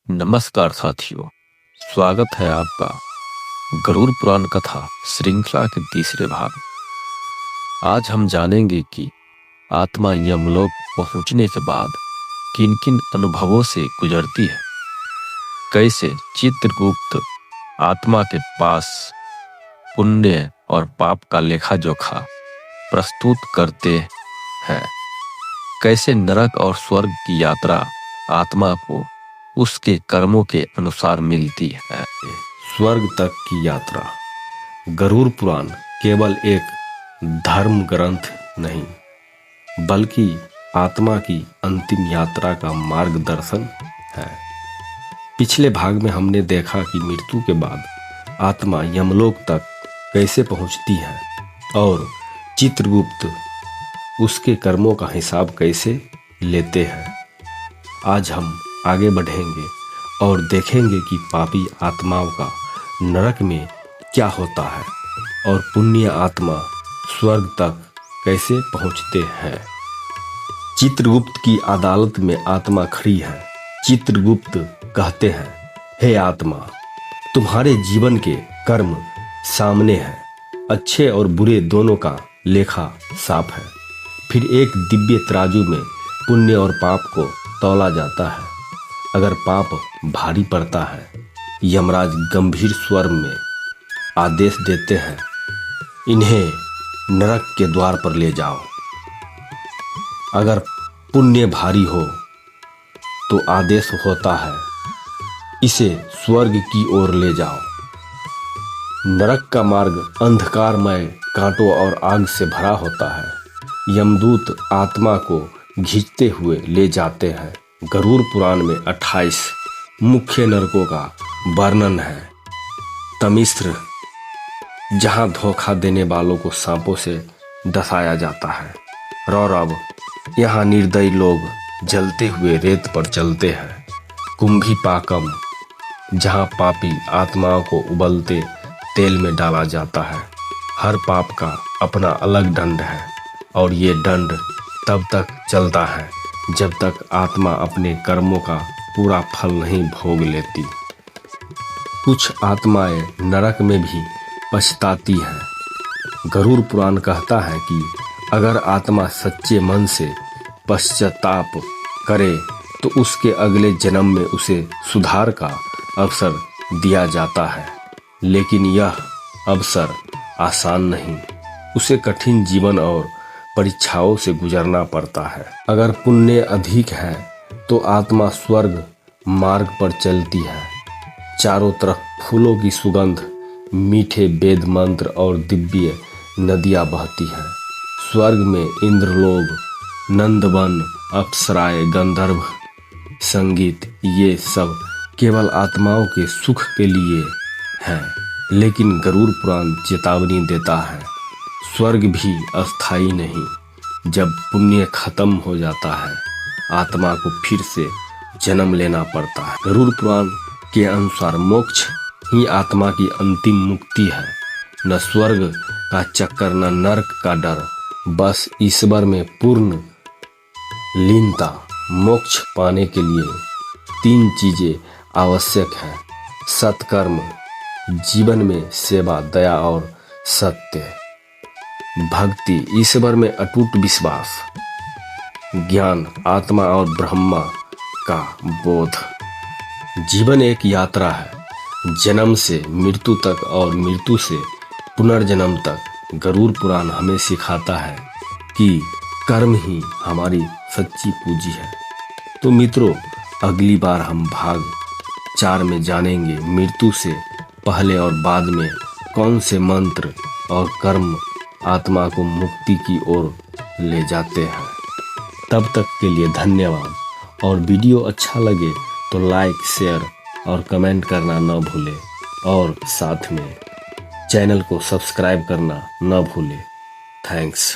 नमस्कार साथियों, स्वागत है आपका गरुड़ पुराण कथा श्रृंखला के तीसरे भाग। आज हम जानेंगे कि आत्मा यमलोक पहुंचने के बाद किन किन अनुभवों से गुजरती है, कैसे चित्रगुप्त आत्मा के पास पुण्य और पाप का लेखा जोखा प्रस्तुत करते हैं, कैसे नरक और स्वर्ग की यात्रा आत्मा को उसके कर्मों के अनुसार मिलती है। स्वर्ग तक की यात्रा। गरुड़ पुराण केवल एक धर्म ग्रंथ नहीं, बल्कि आत्मा की अंतिम यात्रा का मार्गदर्शन है। पिछले भाग में हमने देखा कि मृत्यु के बाद आत्मा यमलोक तक कैसे पहुंचती है और चित्रगुप्त उसके कर्मों का हिसाब कैसे लेते हैं। आज हम आगे बढ़ेंगे और देखेंगे कि पापी आत्माओं का नरक में क्या होता है और पुण्य आत्मा स्वर्ग तक कैसे पहुंचते हैं। चित्रगुप्त की अदालत में आत्मा खड़ी है। चित्रगुप्त कहते हैं, हे आत्मा, तुम्हारे जीवन के कर्म सामने हैं। अच्छे और बुरे दोनों का लेखा साफ है। फिर एक दिव्य तराजू में पुण्य और पाप को तौला जाता है। अगर पाप भारी पड़ता है, यमराज गंभीर स्वर में आदेश देते हैं, इन्हें नरक के द्वार पर ले जाओ। अगर पुण्य भारी हो तो आदेश होता है, इसे स्वर्ग की ओर ले जाओ। नरक का मार्ग अंधकारमय कांटों और आग से भरा होता है। यमदूत आत्मा को खींचते हुए ले जाते हैं। गरुड़ पुराण में 28 मुख्य नरकों का वर्णन है। तमिश्र, जहां धोखा देने वालों को सांपों से डसाया जाता है। रौरव, यहाँ निर्दयी लोग जलते हुए रेत पर चलते हैं। कुंभीपाकम, जहां पापी आत्माओं को उबलते तेल में डाला जाता है। हर पाप का अपना अलग दंड है और ये दंड तब तक चलता है जब तक आत्मा अपने कर्मों का पूरा फल नहीं भोग लेती। कुछ आत्माएं नरक में भी पछताती हैं। गरुड़ पुराण कहता है कि अगर आत्मा सच्चे मन से पश्चाताप करे तो उसके अगले जन्म में उसे सुधार का अवसर दिया जाता है, लेकिन यह अवसर आसान नहीं। उसे कठिन जीवन और परीक्षाओं से गुजरना पड़ता है। अगर पुण्य अधिक है तो आत्मा स्वर्ग मार्ग पर चलती है। चारों तरफ फूलों की सुगंध, मीठे वेद मंत्र और दिव्य नदियां बहती हैं। स्वर्ग में इंद्रलोक, नंदवन, अप्सराएं, गंधर्व, संगीत, ये सब केवल आत्माओं के सुख के लिए हैं। लेकिन गरुड़ पुराण चेतावनी देता है, स्वर्ग भी अस्थायी नहीं। जब पुण्य खत्म हो जाता है, आत्मा को फिर से जन्म लेना पड़ता है। गरुड़ पुराण के अनुसार मोक्ष ही आत्मा की अंतिम मुक्ति है। न स्वर्ग का चक्कर, न नरक का डर, बस ईश्वर में पूर्ण लीनता। मोक्ष पाने के लिए 3 चीजें आवश्यक हैं: सत्कर्म, जीवन में सेवा, दया और सत्य, भक्ति, ईश्वर में अटूट विश्वास, ज्ञान, आत्मा और ब्रह्मा का बोध। जीवन एक यात्रा है, जन्म से मृत्यु तक और मृत्यु से पुनर्जन्म तक। गरुड़ पुराण हमें सिखाता है कि कर्म ही हमारी सच्ची पूंजी है। तो मित्रों, अगली बार हम भाग 4 में जानेंगे मृत्यु से पहले और बाद में कौन से मंत्र और कर्म आत्मा को मुक्ति की ओर ले जाते हैं। तब तक के लिए धन्यवाद। और वीडियो अच्छा लगे तो लाइक, शेयर और कमेंट करना न भूलें और साथ में चैनल को सब्सक्राइब करना न भूलें। थैंक्स।